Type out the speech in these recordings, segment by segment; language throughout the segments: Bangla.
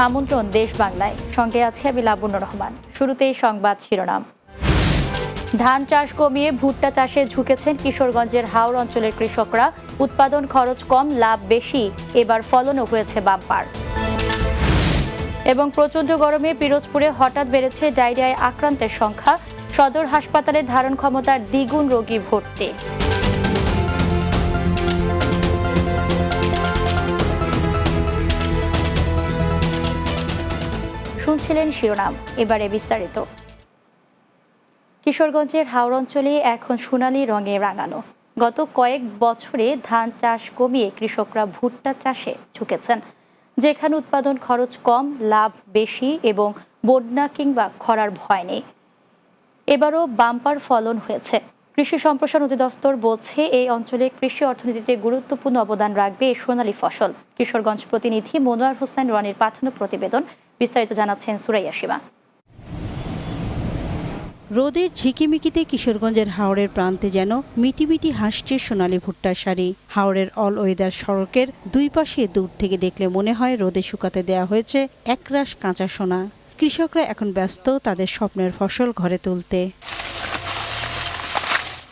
আমন্ত্রণ দেশ বাংলায়, সঙ্গে আছে আমি লাবণ্য রহমান। শুরুতেই সংবাদ শিরোনাম। ধান চাষ কমিয়ে ভুট্টা চাষে ঝুঁকেছেন কিশোরগঞ্জের হাওর অঞ্চলের কৃষকরা। উৎপাদন খরচ কম, লাভ বেশি, এবার ফলনও হয়েছে বাম্পার। এবং প্রচণ্ড গরমে পিরোজপুরে হঠাৎ বেড়েছে ডায়রিয়ায় আক্রান্তের সংখ্যা। সদর হাসপাতালে ধারণ ক্ষমতার দ্বিগুণ রোগী ভর্তি। শুনছিলেন শিরোনাম, এবারে বিস্তারিত। কিশোরগঞ্জের হাওর অঞ্চলে এখন সোনালী রঙে রাঙানো। গত কয়েক বছরে ধান চাষ কমিয়ে কৃষকরা ভুট্টা চাষে ঝুঁকেছেন, যেখানে উৎপাদন খরচ কম, লাভ বেশি এবং বন্যা কিংবা খরার ভয় নেই। এবারও বাম্পার ফলন হয়েছে। কৃষি সম্প্রসারণ অধিদপ্তর বলছে এই অঞ্চলে কৃষি অর্থনীতিতে গুরুত্বপূর্ণ অবদান রাখবে এই সোনালী ফসল। কিশোরগঞ্জ প্রতিনিধি মনোয়ার হোসেন রনির পাঠানো প্রতিবেদন, বিস্তারিত জানাচ্ছেন সুরাইয়া সীমা। রোদের ঝিকিমিকিতে কিশোরগঞ্জের হাওরের প্রান্তে যেন মিটিমিটি হাসছে সোনালী ভুট্টার সারি। হাওরের অল ওয়েদার সড়কের দুই পাশে দূর থেকে দেখলে মনে হয় রোদে শুকাতে দেয়া হয়েছে একরাশ কাঁচা সোনা। কৃষকরা এখন ব্যস্ত তাদের স্বপ্নের ফসল ঘরে তুলতে।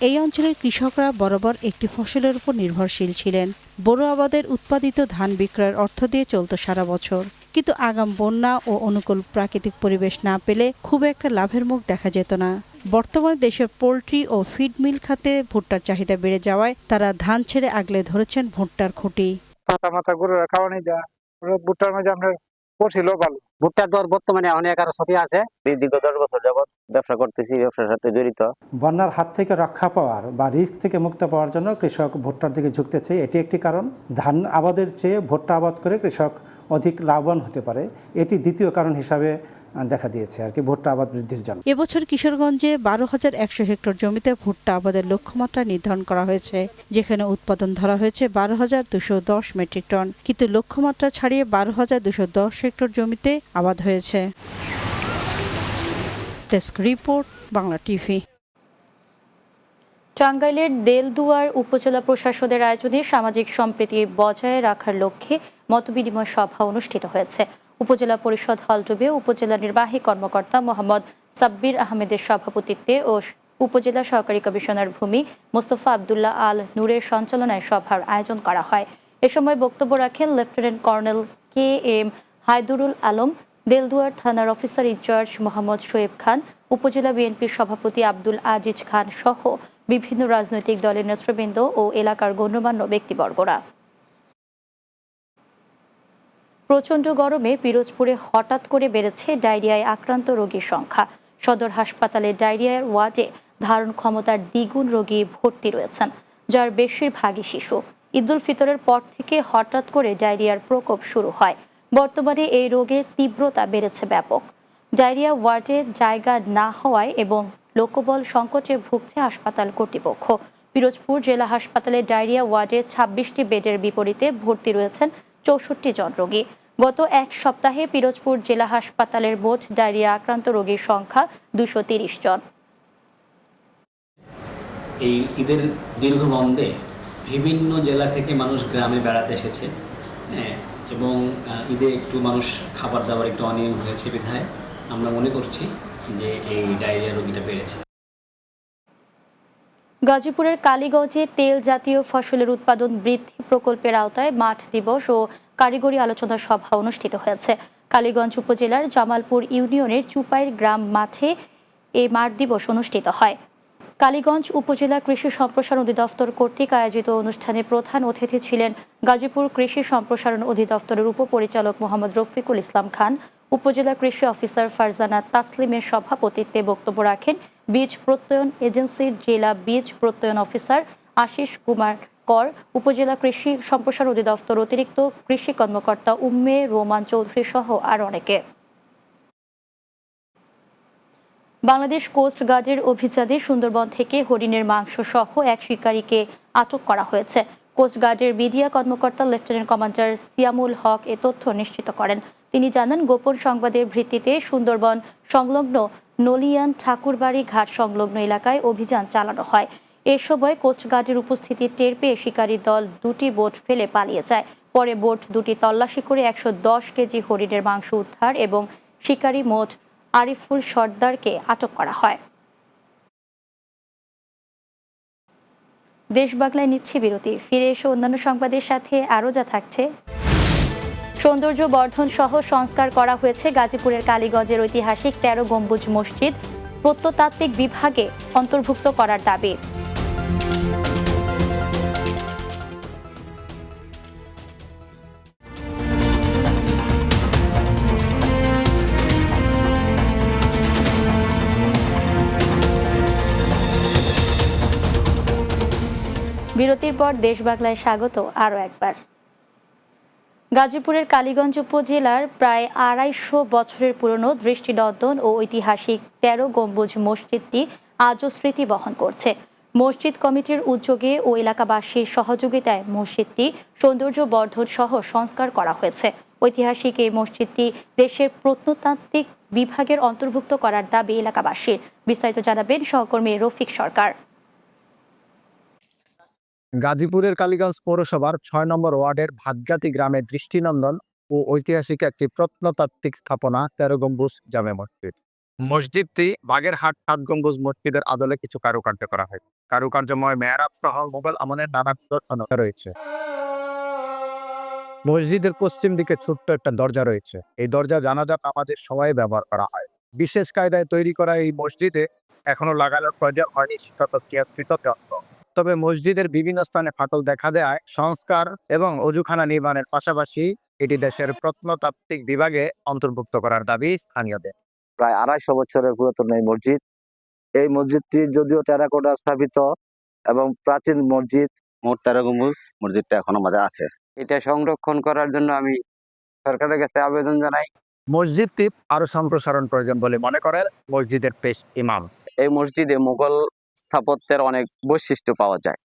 এই অঞ্চলের কৃষকরা বরাবর একটি ফসলের উপর নির্ভরশীল ছিলেন। বোরো আবাদের উৎপাদিত ধান বিক্রয়ের অর্থ দিয়ে চলত সারা বছর। কিন্তু আগাম বন্যা ও অনুকূল প্রাকৃতিক পরিবেশ না পেলে খুব একটা লাভের মুখ দেখা যেত না। বর্তমানে দেশের পোল্ট্রি ও ফিড মিল খাতে ভুট্টার চাহিদা বেড়ে যাওয়ায় তারা ধান ছেড়ে আগলে ধরেছেন ভুট্টার খুঁটি। ভুট্টার মধ্যে আপনার পড়ছিল ভালো। ভুট্টার দর বর্তমানে অনেক আরো ছবি আছে। দীর্ঘ 10 বছর যাবত ব্যবসা করতেছি, ব্যবসার সাথে জড়িত। বন্যার হাত থেকে রক্ষা পাওয়ার বা রিস্ক থেকে মুক্ত পাওয়ার জন্য কৃষক ভুট্টার দিকে ঝুঁকতেছে, এটি একটি কারণ। ধান আবাদের চেয়ে ভুট্টা আবাদ করে কৃষক অধিক লাভবান হতে পারে, এটি দ্বিতীয় কারণ হিসাবে দেখা দিয়েছে আর কি ভুট্টা আবাদ বৃদ্ধির জন্য। এবছর কিশোরগঞ্জে 12,100 হেক্টর জমিতে ভুট্টা আবাদের লক্ষ্যমাত্রা নির্ধারণ করা হয়েছে, যেখানে উৎপাদন ধরা হয়েছে 12,210 মেট্রিক টন। কিন্তু লক্ষ্যমাত্রা ছাড়িয়ে 12,210 হেক্টর জমিতে আবাদ হয়েছে। Desk report, Bangla TV. টাঙ্গাইলের দেলদুয়ার উপজেলা প্রশাসনের আয়োজনে সামাজিক সম্প্রীতি বজায় রাখার লক্ষ্যে মতবিনিময় সভা অনুষ্ঠিত হয়েছে। উপজেলা পরিষদ হলরুমে উপজেলা নির্বাহী কর্মকর্তা মোহাম্মদ সাব্বির আহমেদের সভাপতিত্বে ও উপজেলা সহকারী কমিশনার ভূমি মোস্তফা আবদুল্লাহ আল নূরের সঞ্চালনায় সভার আয়োজন করা হয়। এ সময় বক্তব্য রাখেন lieutenant colonel K M Haidurul Alam, Delduar থানার অফিসার ইনচার্জ মোহাম্মদ শোয়েব খান, উপজেলা বিএনপির সভাপতি আব্দুল আজিজ খান সহ বিভিন্ন রাজনৈতিক দলের নেতৃবৃন্দ ও এলাকার গণ্যমান্য ব্যক্তিবর্গরা। প্রচণ্ড গরমে পিরোজপুরে হঠাৎ করে বেড়েছে ডায়রিয়ায় আক্রান্ত রোগীর সংখ্যা। সদর হাসপাতালে ডায়রিয়ার ওয়ার্ডে ধারণ ক্ষমতার দ্বিগুণ রোগী ভর্তি রয়েছেন, যার বেশিরভাগই শিশু। ঈদুল ফিতরের পর থেকে হঠাৎ করে ডায়রিয়ার প্রকোপ শুরু হয়। বর্তমানে এই রোগের তীব্রতা বেড়েছে ব্যাপক। ডায়রিয়া ওয়ার্ডে জায়গা না হওয়ায় এবং লোকবল সংকটে ভুগছে হাসপাতাল কর্তৃপক্ষ। পিরোজপুর জেলা হাসপাতালে ডায়রিয়া ওয়ার্ডে 26টি বেডের বিপরীতে ভর্তি রয়েছেন 64 জন রোগী। গত এক সপ্তাহে পিরোজপুর জেলা হাসপাতালের মোট ডায়রিয়া আক্রান্ত রোগীর সংখ্যা 230 জন। এই ঈদের দীর্ঘ বন্ধে বিভিন্ন জেলা থেকে মানুষ গ্রামে বেড়াতে এসেছে, এবং ঈদে একটু মানুষ খাবার দাবার একটু অনিয়ম হয়েছে বিধায় আমরা মনে করছি যে এই ডায়রিয়া রোগীটা বেড়েছে। গাজীপুরের কালীগঞ্জে তেল জাতীয় ফসলের উৎপাদন বৃদ্ধি প্রকল্পের আওতায় মাঠ দিবস ও কারিগরি আলোচনা সভা অনুষ্ঠিত হয়েছে। কালীগঞ্জ উপজেলার জামালপুর ইউনিয়নের চুপাইর গ্রাম মাঠে এই মাঠ দিবস অনুষ্ঠিত হয়। কালীগঞ্জ উপজেলা কৃষি সম্প্রসারণ অধিদপ্তর কর্তৃক আয়োজিত অনুষ্ঠানে প্রধান অতিথি ছিলেন গাজীপুর কৃষি সম্প্রসারণ অধিদপ্তরের উপপরিচালক মোহাম্মদ রফিকুল ইসলাম খান। উপজেলা কৃষি অফিসার ফারজানা তাসলিমের সভাপতিত্বে বক্তব্য রাখেন বীজ প্রত্যয়ন এজেন্সির জেলা বীজ প্রত্যয়ন অফিসার আশিস কুমার কর, উপজেলা কৃষি সম্প্রসারণ অধিদপ্তর অতিরিক্ত কৃষি কর্মকর্তা উম্মে রোমান চৌধুরী সহ আর অনেকে। বাংলাদেশ কোস্ট গার্ডের অভিযানে সুন্দরবন থেকে হরিণের মাংস সহ এক শিকারীকে আটক করা হয়েছে। কোস্ট গার্ডের মিডিয়া কর্মকর্তা লেফটেন্যান্ট কমান্ডার সিয়ামুল হক এ তথ্য নিশ্চিত করেন। তিনি জানান, গোপন সংবাদের ভিত্তিতে সুন্দরবন সংলগ্ন নলিয়ান ঠাকুরবাড়ি ঘাট সংলগ্ন এলাকায় অভিযান চালানো হয়। এ সময় কোস্ট গার্ডের উপস্থিতি টের পেয়ে শিকারী দল দুটি বোট ফেলে পালিয়ে যায়। পরে বোট দুটি তল্লাশি করে 110 কেজি হরিণের মাংস উদ্ধার এবং শিকারী মোট আরিফুল সর্দারকে আটক করা হয়। দেশ বাংলায় নিচ্ছি বিরতি, ফিরে এসে অন্যান্য সংবাদের সাথে আরও যা থাকছে। সৌন্দর্য বর্ধন সহ সংস্কার করা হয়েছে গাজীপুরের কালীগঞ্জের ঐতিহাসিক 13 গম্বুজ মসজিদ, প্রত্নতাত্ত্বিক বিভাগে অন্তর্ভুক্ত করার দাবি। বিরতির পর দেশ বাংলায় স্বাগত আরও একবার। গাজীপুরের কালীগঞ্জ উপজেলার প্রায় 250 বছরের পুরনো দৃষ্টিনন্দন ও ঐতিহাসিক 13 গম্বুজ মসজিদটি আজও স্মৃতি বহন করছে। মসজিদ কমিটির উদ্যোগে ও এলাকাবাসীর সহযোগিতায় মসজিদটি সৌন্দর্য বর্ধন সহ সংস্কার করা হয়েছে। ঐতিহাসিক এই মসজিদটি দেশের প্রত্নতাত্ত্বিক বিভাগের অন্তর্ভুক্ত করার দাবি এলাকাবাসীর। বিস্তারিত জানাবেন সহকর্মী রফিক সরকার। গাজীপুরের কালীগঞ্জ পৌরসভার 6 নম্বর ওয়ার্ডের ভাতগাতি গ্রামে দৃষ্টিনন্দন ও ঐতিহাসিক একটি প্রত্নতাত্ত্বিক স্থাপনা 13 গম্বুজ জামে মসজিদ। মসজিদটি বাগেরহাট 7 গম্বুজ মসজিদের আদলে কিছু কারুকার্য করা হয়। কারুকার্যময় মেহরাব সহ মোগল আমলের নানা নিদর্শন রয়েছে। মসজিদের পশ্চিম দিকে ছোট্ট একটা দরজা রয়েছে। এই দরজা জানাজাত আমাদের সবাই ব্যবহার করা হয়। বিশেষ কায়দায় তৈরি করা এই মসজিদে এখনো লাগানোর প্রয়োজন হয়নি শীতকৃত যন্ত্র। তবে মসজিদের বিভিন্ন স্থানে ফাটল দেখা দেয়। সংস্কার এবং অজুখানা নির্মাণের পাশাপাশি এটি দেশের প্রত্নতাত্ত্বিক বিভাগে অন্তর্ভুক্ত করার দাবি স্থানীয়দের। প্রায় 250 বছরের পুরাতন এই মসজিদ। এই মসজিদটি যদিও টেরাকোটা স্থাপিত এবং প্রাচীন মসজিদ, মোট 13 গম্বুজ মসজিদটা এখনো আমাদের আছে। এটা সংরক্ষণ করার জন্য আমি সরকারের কাছে আবেদন জানাই। মসজিদটি আরো সম্প্রসারণ প্রয়োজন বলে মনে করেন মসজিদের পেশ ইমাম। এই মসজিদে মুঘল স্থাপত্যের অনেক বৈশিষ্ট্য পাওয়া যায়,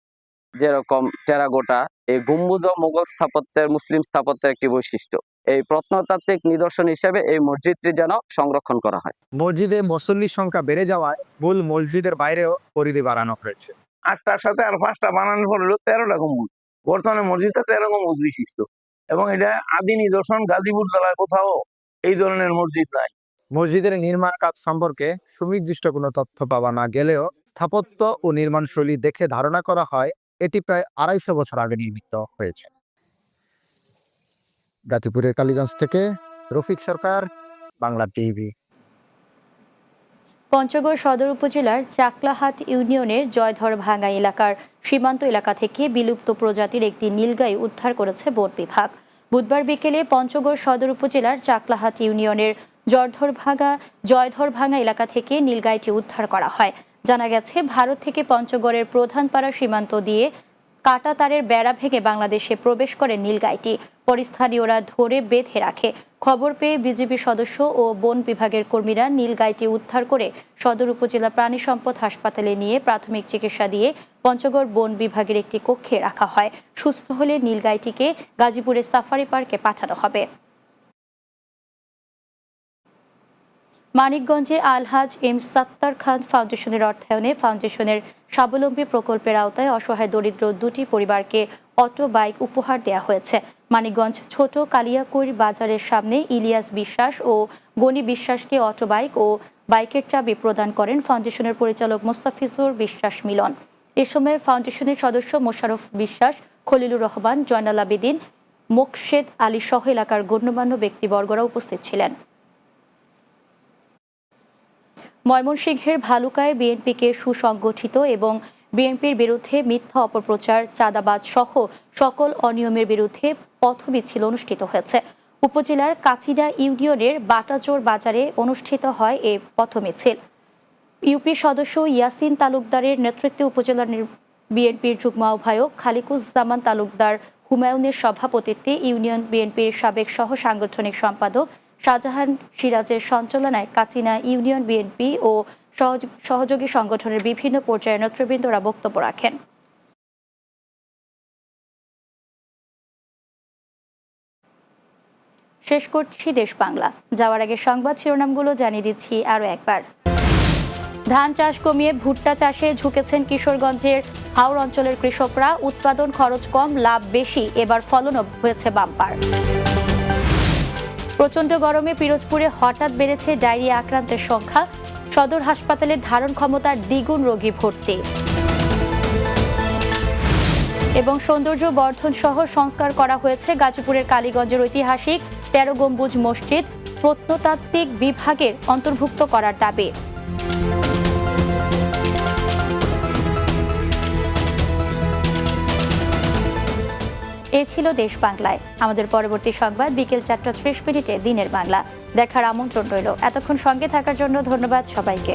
যেরকম টেরাকোটা। এই গম্বুজ মুঘল স্থাপত্যের, মুসলিম স্থাপত্যের একটি বৈশিষ্ট্য। এই প্রত্নতাত্ত্বিক নিদর্শন হিসেবে এই মসজিদটি যেন সংরক্ষণ করা হয়। মসজিদে মুসল্লির সংখ্যা বেড়ে যাওয়ায় মূল মসজিদের বাইরেও পরিধি বাড়ানো হয়েছে। 8টার সাথে আর 5টা বানানোর পর হলো 13টা গম্বুজ। বর্তমানে মসজিদটা 13 গম্বুজ বিশিষ্ট এবং এটা আদি নিদর্শন। গাজীপুর জেলায় কোথাও এই ধরনের মসজিদ নাই। মসজিদের নির্মাণ কাজ সম্পর্কে সুনির্দিষ্ট কোনো তথ্য পাওয়া না গেলেও স্থাপত্য ও নির্মাণ শৈলী দেখে ধারণা করা হয় এটি প্রায় 250 বছর আগে নির্মিত হয়েছে। গাজীপুরের কালীগঞ্জ থেকে রফিক সরকার, বাংলা টিভি। পঞ্চগড় সদর উপজেলার চাকলাহাট ইউনিয়নের জয়ধরভাঙ্গা এলাকার সীমান্ত এলাকা থেকে বিলুপ্ত প্রজাতির একটি নীলগাই উদ্ধার করেছে বন বিভাগ। বুধবার বিকেলে পঞ্চগড় সদর উপজেলার চাকলাহাট ইউনিয়নের জয়ধরভাঙ্গা এলাকা থেকে নীলগাইটি উদ্ধার করা হয়। জানা গেছে, ভারত থেকে পঞ্চগড়ের প্রধানপাড়া সীমান্ত দিয়ে কাটা তারের বেড়া ভেঙে বাংলাদেশে প্রবেশ করে নীলগাইটি। পরে স্থানীয়রা ধরে বেঁধে রাখে। খবর পেয়ে বিজিবি সদস্য ও বন বিভাগের কর্মীরা নীলগাইটি উদ্ধার করে সদর উপজেলা প্রাণী সম্পদ হাসপাতালে নিয়ে প্রাথমিক চিকিৎসা দিয়ে পঞ্চগড় বন বিভাগের একটি কক্ষে রাখা হয়। সুস্থ হলে নীলগাইটিকে গাজীপুরের সাফারি পার্কে পাঠানো হবে। মানিকগঞ্জে আলহাজ এম সাত্তার খান ফাউন্ডেশনের অর্থায়নে ফাউন্ডেশনের স্বাবলম্বী প্রকল্পের আওতায় অসহায় দরিদ্র 2টি পরিবারকে অটো বাইক উপহার দেওয়া হয়েছে। মানিকগঞ্জ ছোট কালিয়াকৈর বাজারের সামনে ইলিয়াস বিশ্বাস ও গনি বিশ্বাসকে অটো বাইক ও বাইকের চাবি প্রদান করেন ফাউন্ডেশনের পরিচালক মোস্তাফিজুর বিশ্বাস মিলন। এ সময় ফাউন্ডেশনের সদস্য মোশাররফ বিশ্বাস, খলিলুর রহমান, জয়নাল আবেদিন, মোকশেদ আলী সহ এলাকার গণ্যমান্য ব্যক্তিবর্গরা উপস্থিত ছিলেন। ময়মনসিংহের ভালুকায় বিএনপিকে সুসংগঠিত এবং বিএনপির বিরুদ্ধে মিথ্যা অপপ্রচার, চাঁদাবাজ সহ সকল অনিয়মের বিরুদ্ধে পথমিছিল অনুষ্ঠিত হয়েছে। উপজেলার কাচিডা ইউনিয়নের বাটাজোর বাজারে অনুষ্ঠিত হয় এ পথমিছিল। ইউপি সদস্য ইয়াসিন তালুকদারের নেতৃত্বে উপজেলার বিএনপির যুগ্ম আহ্বায়ক খালিকুজ্জামান তালুকদার হুমায়ুনের সভাপতিত্বে ইউনিয়ন বিএনপির সাবেক সহ সাংগঠনিক সম্পাদক শাহজাহান সিরাজের সঞ্চালনায় কাচিনা ইউনিয়ন বিএনপি ও সহযোগী সংগঠনের বিভিন্ন পর্যায়ের নেতৃবৃন্দরা বক্তব্য রাখেন। শেষ করছি দেশ বাংলা। যাওয়ার আগে সংবাদ শিরোনামগুলো জানিয়ে দিচ্ছি আরও একবার। ধান চাষ কমিয়ে ভুট্টা চাষে ঝুঁকেছেন কিশোরগঞ্জের হাওর অঞ্চলের কৃষকরা। উৎপাদন খরচ কম, লাভ বেশি, এবার ফলনও হয়েছে বাম্পার। প্রচণ্ড গরমে পিরোজপুরে হঠাৎ বেড়েছে ডায়রিয়া আক্রান্তের সংখ্যা। সদর হাসপাতালে ধারণ ক্ষমতার দ্বিগুণ রোগী ভর্তি। এবং সৌন্দর্য বর্ধন সহ সংস্কার করা হয়েছে গাজীপুরের কালীগঞ্জের ঐতিহাসিক ১৩ গম্বুজ মসজিদ। প্রত্নতাত্ত্বিক বিভাগের অন্তর্ভুক্ত করার দাবি। এই ছিল দেশ বাংলায়। আমাদের পরবর্তী সংবাদ বিকেল 4:30 দিনের বাংলা দেখার আমন্ত্রণ রইল। এতক্ষণ সঙ্গে থাকার জন্য ধন্যবাদ সবাইকে।